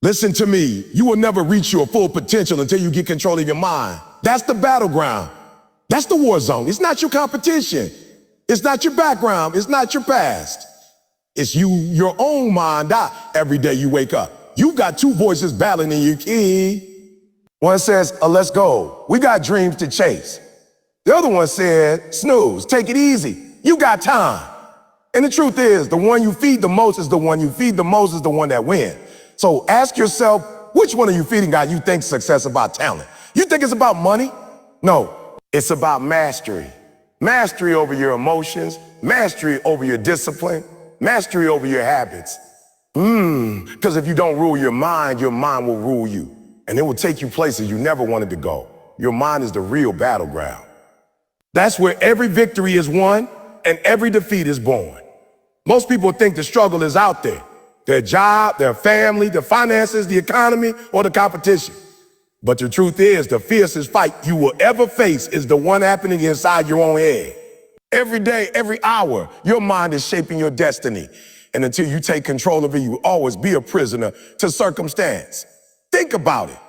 Listen to me. You will never reach your full potential until you get control of your mind. That's the battleground. That's the war zone. It's not your competition. It's not your background. It's not your past. It's you, your own mind, every day you wake up. You've got two voices battling in your key. One says, let's go. We got dreams to chase. The other one said, snooze, take it easy. You got time. And the truth is, the one you feed the most is the one you feed the most is the one that wins. So ask yourself, which one are you feeding God you think success about talent? You think it's about money? No, it's about mastery. Mastery over your emotions, mastery over your discipline, mastery over your habits. Because if you don't rule your mind will rule you. And it will take you places you never wanted to go. Your mind is the real battleground. That's where every victory is won and every defeat is born. Most people think the struggle is out there. Their job, their family, the finances, the economy, or the competition. But the truth is, the fiercest fight you will ever face is the one happening inside your own head. Every day, every hour, your mind is shaping your destiny. And until you take control of it, you will always be a prisoner to circumstance. Think about it.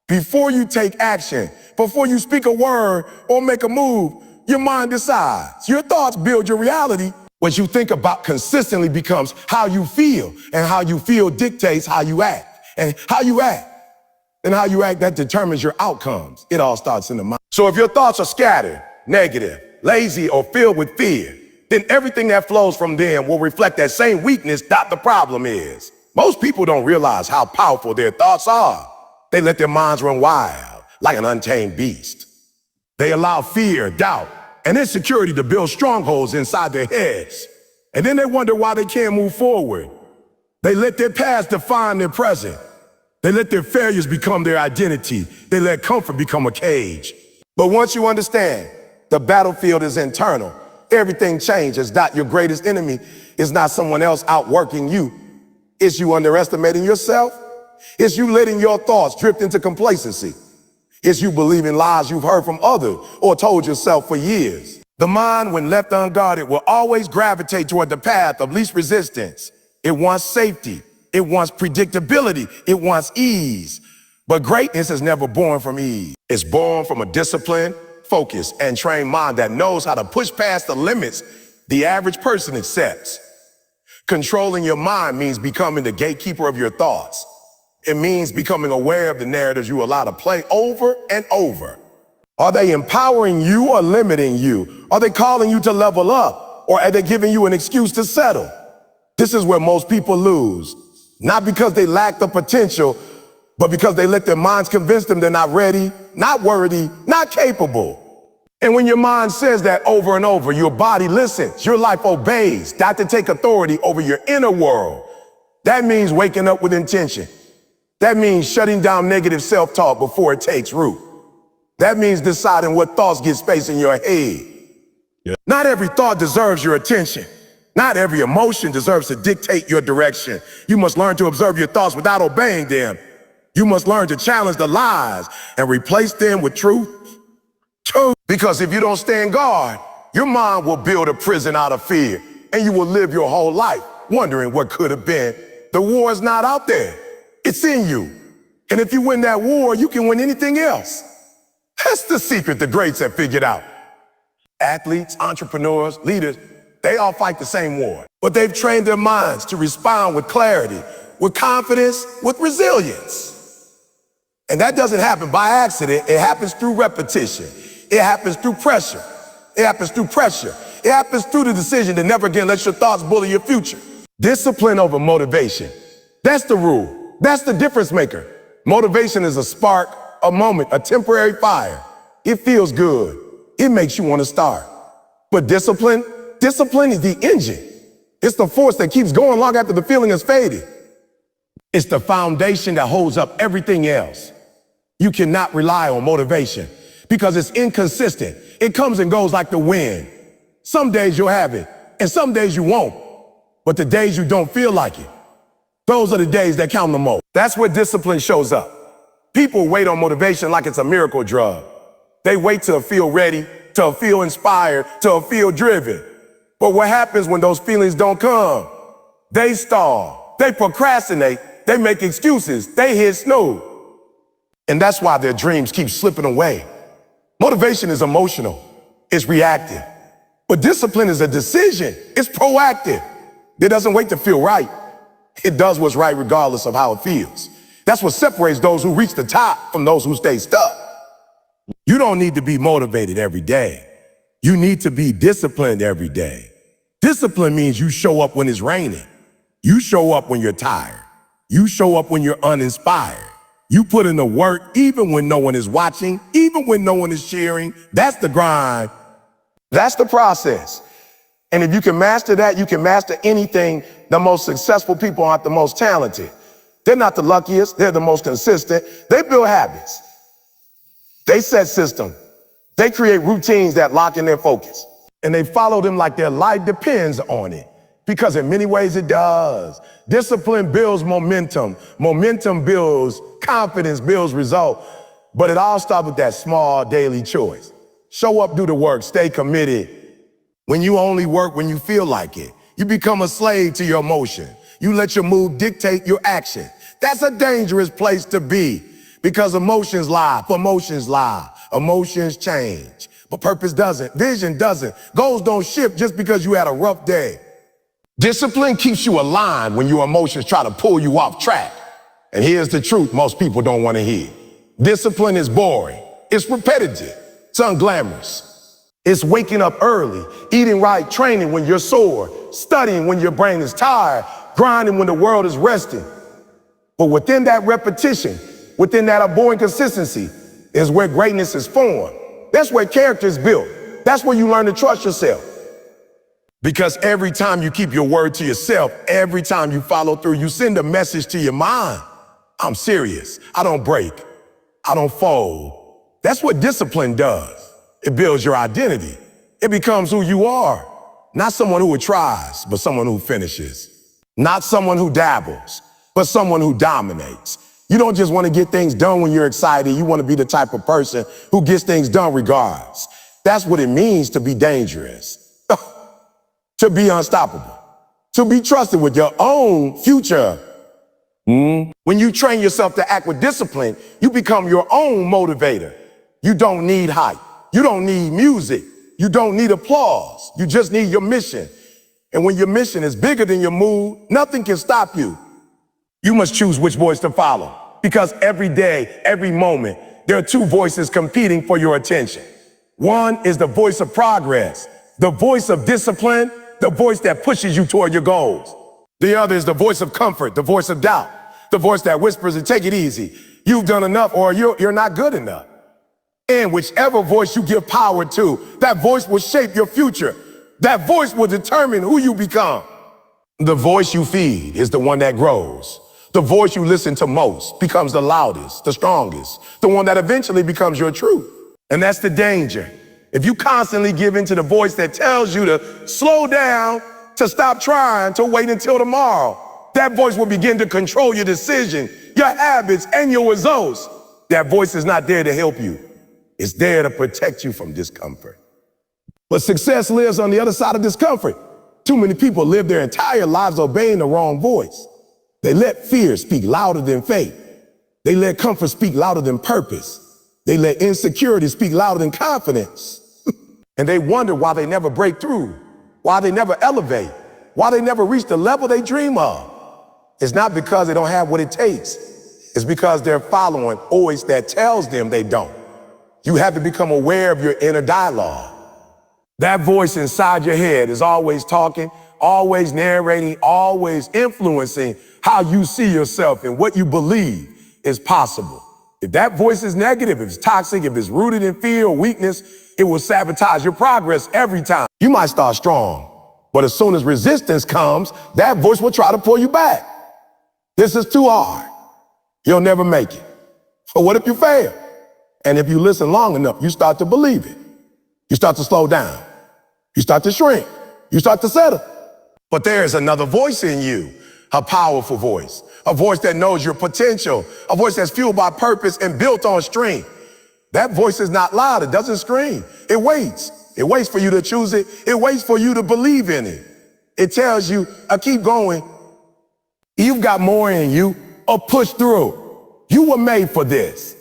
Before you take action, before you speak a word or make a move, your mind decides. Your thoughts build your reality. What you think about consistently becomes how you feel, and how you feel dictates how you act. And how you act, that determines your outcomes. It all starts in the mind. So if your thoughts are scattered, negative, lazy, or filled with fear, then everything that flows from them will reflect that same weakness that the problem is. Most people don't realize how powerful their thoughts are. They let their minds run wild, like an untamed beast. They allow fear, doubt, and insecurity to build strongholds inside their heads. And then they wonder why they can't move forward. They let their past define their present. They let their failures become their identity. They let comfort become a cage. But once you understand, the battlefield is internal. Everything changes. Not your greatest enemy is not someone else outworking you. It's you underestimating yourself. It's you letting your thoughts drift into complacency. It's you believing lies you've heard from others or told yourself for years. The mind, when left unguarded, will always gravitate toward the path of least resistance. It wants safety. It wants predictability. It wants ease. But greatness is never born from ease. It's born from a disciplined, focused, and trained mind that knows how to push past the limits the average person accepts. Controlling your mind means becoming the gatekeeper of your thoughts. It means becoming aware of the narratives you allow to play over and over. Are they empowering you or limiting you? Are they calling you to level up? Or are they giving you an excuse to settle? This is where most people lose. Not because they lack the potential, but because they let their minds convince them they're not ready, not worthy, not capable. And when your mind says that over and over, your body listens, your life obeys, not to take authority over your inner world. That means waking up with intention. That means shutting down negative self-talk before it takes root. That means deciding what thoughts get space in your head. Yeah. Not every thought deserves your attention. Not every emotion deserves to dictate your direction. You must learn to observe your thoughts without obeying them. You must learn to challenge the lies and replace them with truth. Because if you don't stand guard, your mind will build a prison out of fear, and you will live your whole life wondering what could have been. The war is not out there. It's in you. And if you win that war, you can win anything else. That's the secret the greats have figured out. Athletes, entrepreneurs, leaders, they all fight the same war. But they've trained their minds to respond with clarity, with confidence, with resilience. And that doesn't happen by accident. It happens through repetition. It happens through pressure. It happens through pressure. It happens through the decision to never again let your thoughts bully your future. Discipline over motivation. That's the rule. That's the difference maker. Motivation is a spark, a moment, a temporary fire. It feels good. It makes you want to start. But discipline is the engine. It's the force that keeps going long after the feeling has faded. It's the foundation that holds up everything else. You cannot rely on motivation because it's inconsistent. It comes and goes like the wind. Some days you'll have it, and some days you won't. But the days you don't feel like it, those are the days that count the most. That's where discipline shows up. People wait on motivation like it's a miracle drug. They wait to feel ready, to feel inspired, to feel driven. But what happens when those feelings don't come? They stall, they procrastinate, They make excuses. They hit snooze. And that's why their dreams keep slipping away. Motivation is emotional. It's reactive. But discipline is a decision. It's proactive. It doesn't wait to feel right. It does what's right regardless of how it feels. That's what separates those who reach the top from those who stay stuck. You don't need to be motivated every day. You need to be disciplined every day. Discipline means you show up when it's raining. You show up when you're tired. You show up when you're uninspired. You put in the work even when no one is watching, even when no one is cheering. That's the grind. That's the process. And if you can master that, you can master anything. The most successful people aren't the most talented. They're not the luckiest. They're the most consistent. They build habits. They set systems. They create routines that lock in their focus. And they follow them like their life depends on it. Because in many ways it does. Discipline builds momentum. Momentum builds confidence, builds result. But it all starts with that small daily choice. Show up, do the work, stay committed. When you only work when you feel like it, you become a slave to your emotion. You let your mood dictate your action. That's a dangerous place to be because emotions lie, emotions lie, emotions change, but purpose doesn't, vision doesn't, goals don't shift just because you had a rough day. Discipline keeps you aligned when your emotions try to pull you off track. And here's the truth most people don't want to hear. Discipline is boring. It's repetitive. It's unglamorous. It's waking up early, eating right, training when you're sore, studying when your brain is tired, grinding when the world is resting. But within that repetition, within that abhorrent consistency is where greatness is formed. That's where character is built. That's where you learn to trust yourself. Because every time you keep your word to yourself, every time you follow through, you send a message to your mind. I'm serious. I don't break. I don't fold. That's what discipline does. It builds your identity. It becomes who you are. Not someone who tries, but someone who finishes. Not someone who dabbles, but someone who dominates. You don't just want to get things done when you're excited. You want to be the type of person who gets things done regardless. That's what it means to be dangerous. To be unstoppable, to be trusted with your own future. When you train yourself to act with discipline, you become your own motivator. You don't need hype. You don't need music. You don't need applause. You just need your mission. And when your mission is bigger than your mood, nothing can stop you. You must choose which voice to follow because every day, every moment, there are two voices competing for your attention. One is the voice of progress, the voice of discipline, the voice that pushes you toward your goals. The other is the voice of comfort, the voice of doubt, the voice that whispers and take it easy. You've done enough or you're not good enough. And whichever voice you give power to, that voice will shape your future. That voice will determine who you become. The voice you feed is the one that grows. The voice you listen to most becomes the loudest, the strongest, the one that eventually becomes your truth. And that's the danger. If you constantly give in to the voice that tells you to slow down, to stop trying, to wait until tomorrow, that voice will begin to control your decision, your habits, and your results. That voice is not there to help you. It's there to protect you from discomfort. But success lives on the other side of discomfort. Too many people live their entire lives obeying the wrong voice. They let fear speak louder than faith. They let comfort speak louder than purpose. They let insecurity speak louder than confidence. And they wonder why they never break through, why they never elevate, why they never reach the level they dream of. It's not because they don't have what it takes. It's because they're following a voice that tells them they don't. You have to become aware of your inner dialogue. That voice inside your head is always talking, always narrating, always influencing how you see yourself and what you believe is possible. If that voice is negative, if it's toxic, if it's rooted in fear or weakness, it will sabotage your progress every time. You might start strong, but as soon as resistance comes, that voice will try to pull you back. This is too hard. You'll never make it. But what if you fail? And if you listen long enough, you start to believe it. You start to slow down. You start to shrink. You start to settle. But there is another voice in you, a powerful voice, a voice that knows your potential, a voice that's fueled by purpose and built on strength. That voice is not loud. It doesn't scream. It waits. It waits for you to choose it. It waits for you to believe in it. It tells you, keep going. You've got more in you. or push through. You were made for this.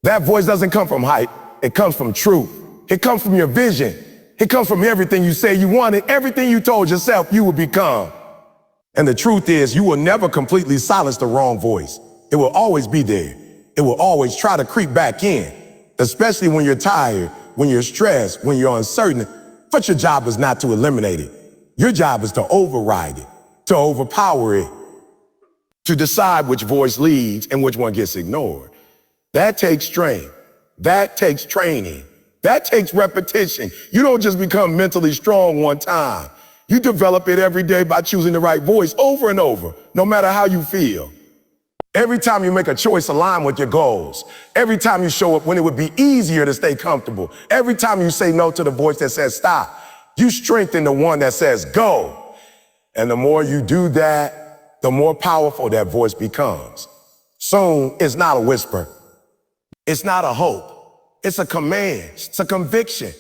That voice doesn't come from hype. It comes from truth. It comes from your vision. It comes from everything you say you wanted, everything you told yourself you would become. And the truth is, you will never completely silence the wrong voice. It will always be there. It will always try to creep back in, especially when you're tired, when you're stressed, when you're uncertain. But your job is not to eliminate it. Your job is to override it, to overpower it, to decide which voice leads and which one gets ignored. That takes strength. That takes training. That takes repetition. You don't just become mentally strong one time. You develop it every day by choosing the right voice over and over, no matter how you feel. Every time you make a choice aligned with your goals, every time you show up when it would be easier to stay comfortable, every time you say no to the voice that says stop, you strengthen the one that says go. And the more you do that, the more powerful that voice becomes. Soon, it's not a whisper. It's not a hope. It's a command. It's a conviction.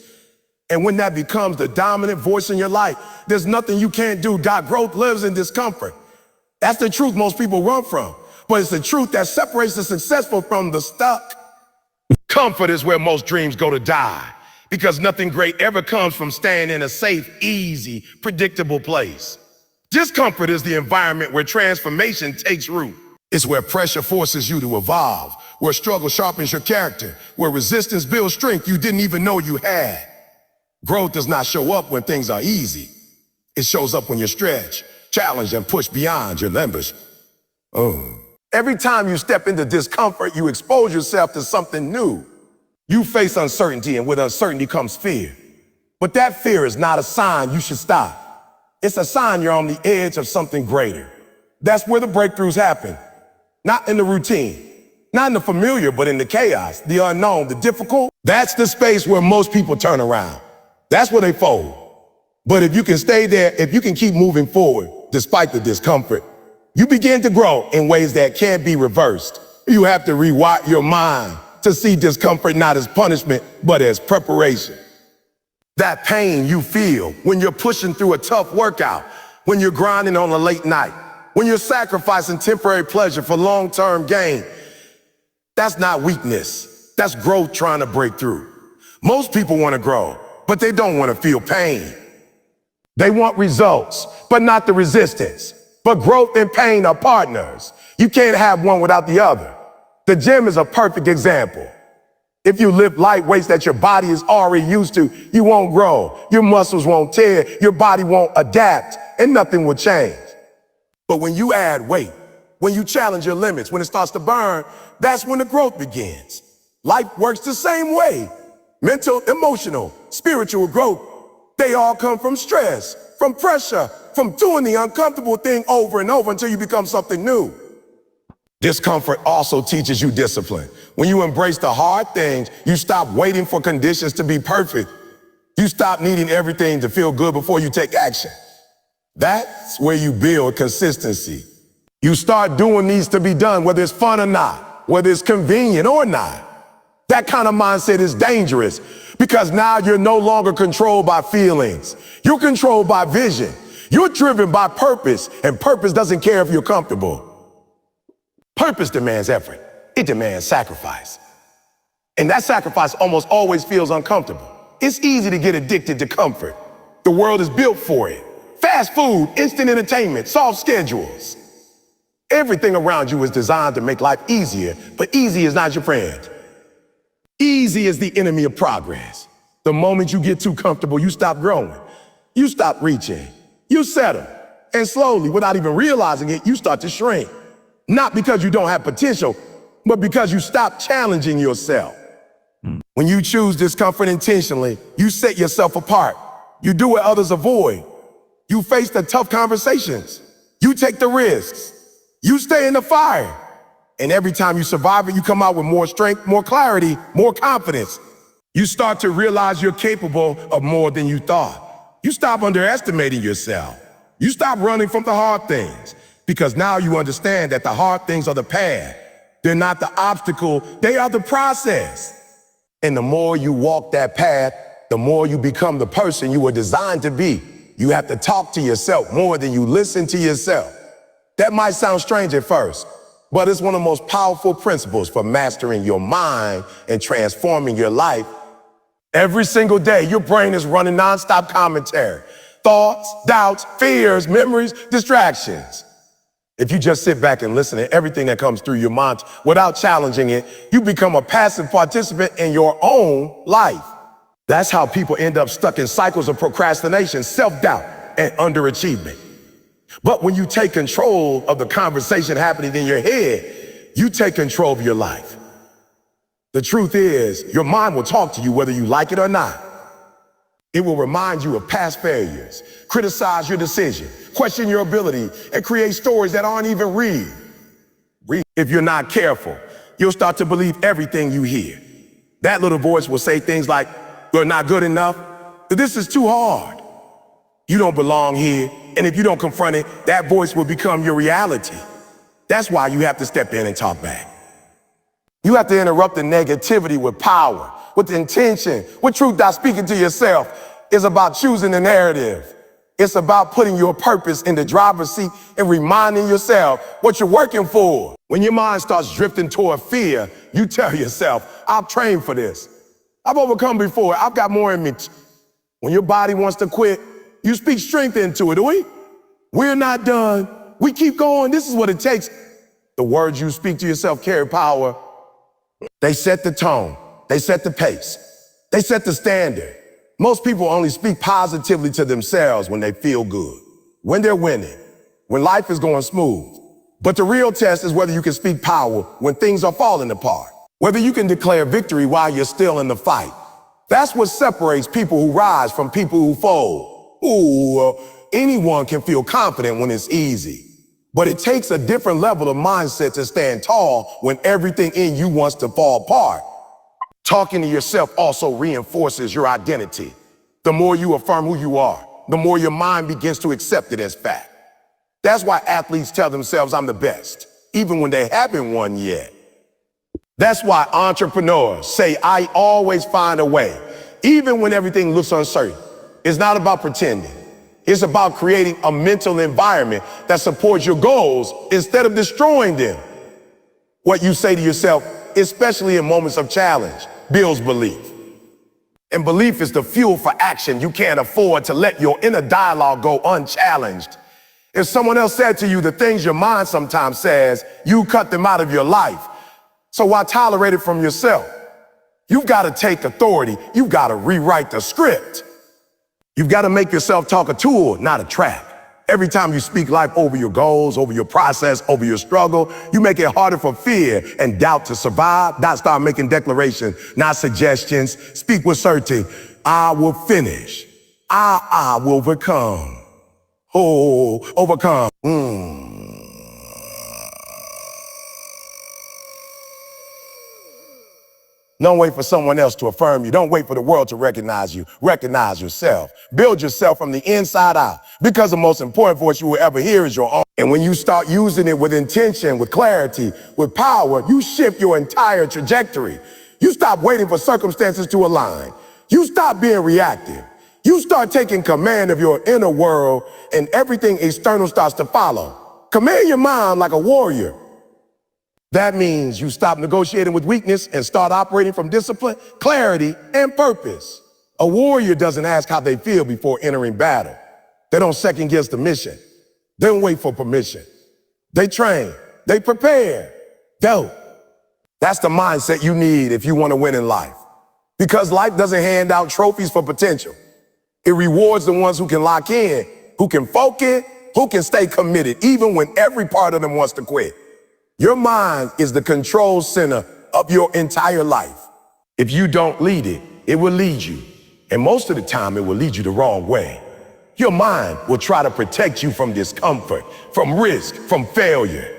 And when that becomes the dominant voice in your life, there's nothing you can't do. God, growth lives in discomfort. That's the truth most people run from. But it's the truth that separates the successful from the stuck. Comfort is where most dreams go to die, because nothing great ever comes from staying in a safe, easy, predictable place. Discomfort is the environment where transformation takes root. It's where pressure forces you to evolve, where struggle sharpens your character, where resistance builds strength you didn't even know you had. Growth does not show up when things are easy. It shows up when you're stretched, challenged, and pushed beyond your limits. Every time you step into discomfort, you expose yourself to something new. You face uncertainty, and with uncertainty comes fear. But that fear is not a sign you should stop. It's a sign you're on the edge of something greater. That's where the breakthroughs happen. Not in the routine, not in the familiar, but in the chaos, the unknown, the difficult. That's the space where most people turn around. That's where they fold. But if you can stay there, if you can keep moving forward, despite the discomfort, you begin to grow in ways that can't be reversed. You have to rewire your mind to see discomfort not as punishment, but as preparation. That pain you feel when you're pushing through a tough workout, when you're grinding on a late night, when you're sacrificing temporary pleasure for long-term gain, that's not weakness. That's growth trying to break through. Most people want to grow, but they don't want to feel pain. They want results, but not the resistance. But growth and pain are partners. You can't have one without the other. The gym is a perfect example. If you lift light weights that your body is already used to, you won't grow. Your muscles won't tear, your body won't adapt, and nothing will change. But when you add weight, when you challenge your limits, when it starts to burn, that's when the growth begins. Life works the same way. Mental, emotional, spiritual growth, they all come from stress, from pressure, from doing the uncomfortable thing over and over until you become something new. Discomfort also teaches you discipline. When you embrace the hard things, you stop waiting for conditions to be perfect. You stop needing everything to feel good before you take action. That's where you build consistency. You start doing needs to be done, whether it's fun or not, whether it's convenient or not. That kind of mindset is dangerous because now you're no longer controlled by feelings. You're controlled by vision. You're driven by purpose, and purpose doesn't care if you're comfortable. Purpose demands effort. It demands sacrifice. And that sacrifice almost always feels uncomfortable. It's easy to get addicted to comfort. The world is built for it. Fast food, instant entertainment, soft schedules. Everything around you is designed to make life easier, but easy is not your friend. Easy is the enemy of progress. The moment you get too comfortable, you stop growing. You stop reaching. You settle. And slowly, without even realizing it, you start to shrink. Not because you don't have potential, but because you stop challenging yourself. When you choose discomfort intentionally, you set yourself apart. You do what others avoid. You face the tough conversations. You take the risks. You stay in the fire. And every time you survive it, you come out with more strength, more clarity, more confidence. You start to realize you're capable of more than you thought. You stop underestimating yourself. You stop running from the hard things, because now you understand that the hard things are the path. They're not the obstacle, they are the process. And the more you walk that path, the more you become the person you were designed to be. You have to talk to yourself more than you listen to yourself. That might sound strange at first, But it's one of the most powerful principles for mastering your mind and transforming your life. Every single day, your brain is running nonstop commentary. Thoughts, doubts, fears, memories, distractions. If you just sit back and listen to everything that comes through your mind without challenging it, you become a passive participant in your own life. That's how people end up stuck in cycles of procrastination, self-doubt, and underachievement. But when you take control of the conversation happening in your head, you take control of your life. The truth is, your mind will talk to you whether you like it or not. It will remind you of past failures, criticize your decision, question your ability, and create stories that aren't even real. If you're not careful, you'll start to believe everything you hear. That little voice will say things like, "You're not good enough," "This is too hard," "You don't belong here." And if you don't confront it, that voice will become your reality. That's why you have to step in and talk back. You have to interrupt the negativity with power, with intention, with truth. That speaking to yourself is about choosing the narrative. It's about putting your purpose in the driver's seat and reminding yourself what you're working for. When your mind starts drifting toward fear, you tell yourself, "I've trained for this. I've overcome before. I've got more in me." When your body wants to quit, you speak strength into it. We're not done. We keep going. This is what it takes. The words you speak to yourself carry power. They set the tone. They set the pace. They set the standard. Most people only speak positively to themselves when they feel good, when they're winning, when life is going smooth. But the real test is whether you can speak power when things are falling apart, whether you can declare victory while you're still in the fight. That's what separates people who rise from people who fold. Anyone can feel confident when it's easy, but it takes a different level of mindset to stand tall when everything in you wants to fall apart. Talking to yourself also reinforces your identity. The more you affirm who you are, the more your mind begins to accept it as fact. That's why athletes tell themselves, "I'm the best," even when they haven't won yet. That's why entrepreneurs say, "I always find a way," even when everything looks uncertain. It's not about pretending. It's about creating a mental environment that supports your goals instead of destroying them. What you say to yourself, especially in moments of challenge, builds belief. And belief is the fuel for action. You can't afford to let your inner dialogue go unchallenged. If someone else said to you the things your mind sometimes says, you cut them out of your life. So why tolerate it from yourself? You've got to take authority. You've got to rewrite the script. You've got to make yourself talk a tool, not a trap. Every time you speak life over your goals, over your process, over your struggle, you make it harder for fear and doubt to survive. Not start making declarations, not suggestions. Speak with certainty. I will finish. I will overcome. Overcome. Don't wait for someone else to affirm you. Don't wait for the world to recognize you. Recognize yourself. Build yourself from the inside out, because the most important voice you will ever hear is your own. And when you start using it with intention, with clarity, with power, you shift your entire trajectory. You stop waiting for circumstances to align. You stop being reactive. You start taking command of your inner world, and everything external starts to follow. Command your mind like a warrior. That means you stop negotiating with weakness and start operating from discipline, clarity, and purpose. A warrior doesn't ask how they feel before entering battle. They don't second guess the mission. They don't wait for permission. They train. They prepare. Dope. That's the mindset you need if you want to win in life. Because life doesn't hand out trophies for potential. It rewards the ones who can lock in, who can focus, who can stay committed, even when every part of them wants to quit. Your mind is the control center of your entire life. If you don't lead it, it will lead you. And most of the time, it will lead you the wrong way. Your mind will try to protect you from discomfort, from risk, from failure.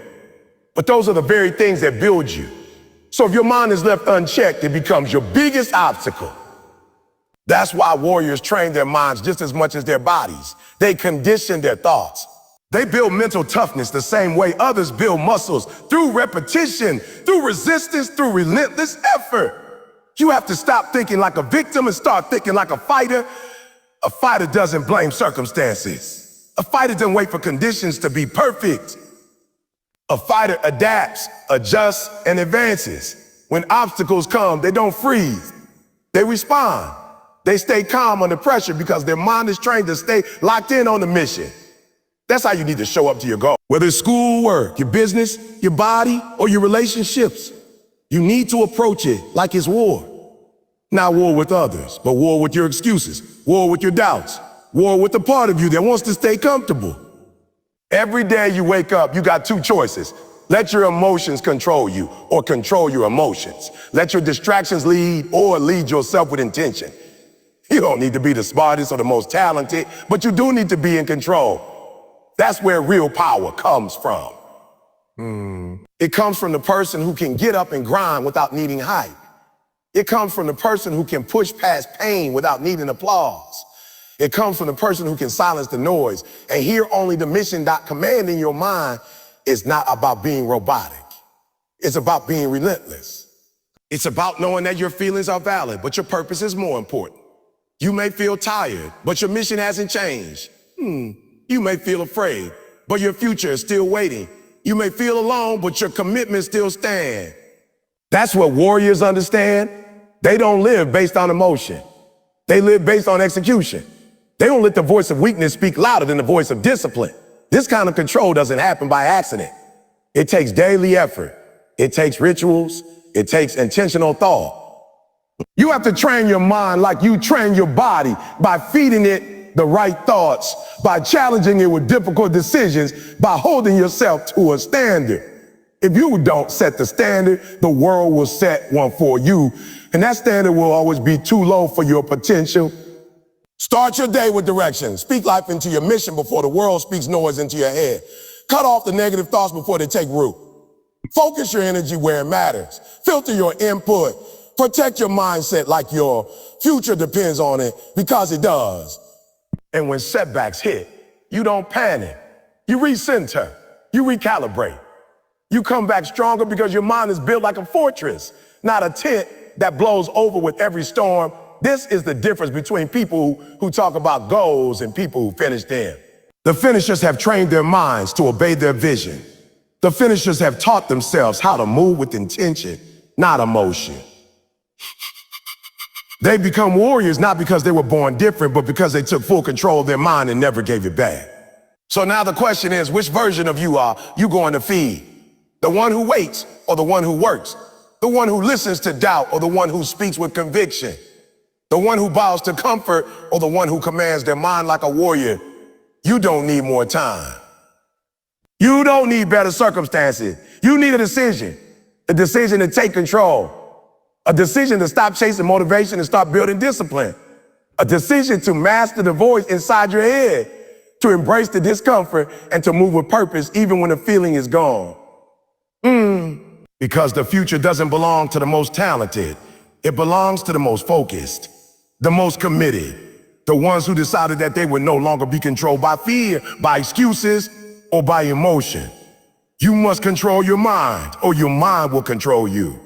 But those are the very things that build you. So if your mind is left unchecked, it becomes your biggest obstacle. That's why warriors train their minds just as much as their bodies. They condition their thoughts. They build mental toughness the same way others build muscles, through repetition, through resistance, through relentless effort. You have to stop thinking like a victim and start thinking like a fighter. A fighter doesn't blame circumstances. A fighter doesn't wait for conditions to be perfect. A fighter adapts, adjusts, and advances. When obstacles come, they don't freeze. They respond. They stay calm under pressure because their mind is trained to stay locked in on the mission. That's how you need to show up to your goal. Whether it's school, work, your business, your body, or your relationships, you need to approach it like it's war. Not war with others, but war with your excuses, war with your doubts, war with the part of you that wants to stay comfortable. Every day you wake up, you got two choices. Let your emotions control you or control your emotions. Let your distractions lead or lead yourself with intention. You don't need to be the smartest or the most talented, but you do need to be in control. That's where real power comes from. It comes from the person who can get up and grind without needing hype. It comes from the person who can push past pain without needing applause. It comes from the person who can silence the noise and hear only the mission. Commanding your mind is not about being robotic. It's about being relentless. It's about knowing that your feelings are valid, but your purpose is more important. You may feel tired, but your mission hasn't changed. You may feel afraid, but your future is still waiting. You may feel alone, but your commitment still stands. That's what warriors understand. They don't live based on emotion. They live based on execution. They don't let the voice of weakness speak louder than the voice of discipline. This kind of control doesn't happen by accident. It takes daily effort. It takes rituals. It takes intentional thought. You have to train your mind like you train your body by feeding it the right thoughts, by challenging it with difficult decisions, by holding yourself to a standard. If you don't set the standard, the world will set one for you. And that standard will always be too low for your potential. Start your day with direction. Speak life into your mission before the world speaks noise into your head. Cut off the negative thoughts before they take root. Focus your energy where it matters. Filter your input. Protect your mindset like your future depends on it, because it does. And when setbacks hit, you don't panic. You recenter. You recalibrate. You come back stronger because your mind is built like a fortress, not a tent that blows over with every storm. This is the difference between people who talk about goals and people who finish them. The finishers have trained their minds to obey their vision. The finishers have taught themselves how to move with intention, not emotion. They become warriors not because they were born different, but because they took full control of their mind and never gave it back. So now the question is, which version of you are you going to feed? The one who waits or the one who works? The one who listens to doubt or the one who speaks with conviction? The one who bows to comfort or the one who commands their mind like a warrior? You don't need more time. You don't need better circumstances. You need a decision to take control, a decision to stop chasing motivation and start building discipline, a decision to master the voice inside your head, to embrace the discomfort and to move with purpose even when the feeling is gone. Because the future doesn't belong to the most talented. It belongs to the most focused, the most committed, the ones who decided that they would no longer be controlled by fear, by excuses, or by emotion. You must control your mind, or your mind will control you.